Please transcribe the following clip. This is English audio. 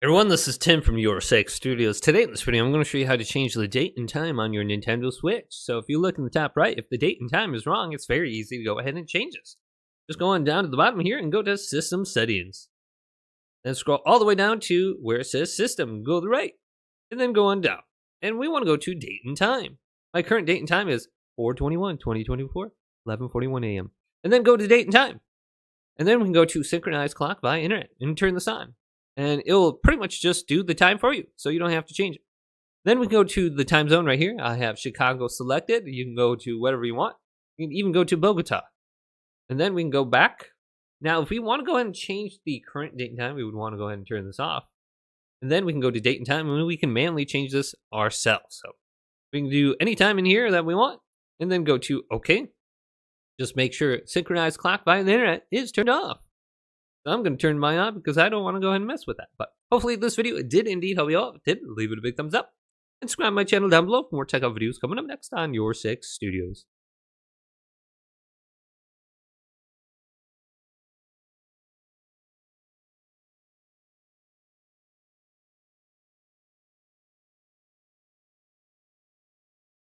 Everyone, this is Tim from YourSix Studios. Today in this video, I'm going to show you how to change the date and time on your Nintendo Switch. So if you look in the top right, if the date and time is wrong, it's very easy to go ahead and change this. Just go on down to the bottom here and go to System Settings. Then scroll all the way down to where it says System. Go to the right, and then go on down. And we want to go to Date and Time. My current date and time is 4/21/2024, 11:41 a.m. And then go to Date and Time. And then we can go to Synchronize Clock via Internet and turn this on. And it will pretty much just do the time for you, so you don't have to change it. Then we can go to the time zone right here. I have Chicago selected. You can go to whatever you want. You can even go to Bogota. And then we can go back. Now, if we want to go ahead and change the current date and time, we would want to go ahead and turn this off. And then we can go to date and time, and we can manually change this ourselves. So we can do any time in here that we want, and then go to OK. Just make sure Synchronize Clock via the Internet is turned off. I'm going to turn mine on because I don't want to go ahead and mess with that. But hopefully this video did indeed help you out. If it did, leave it a big thumbs up. And subscribe to my channel down below for more tech videos coming up next on YourSix Studios.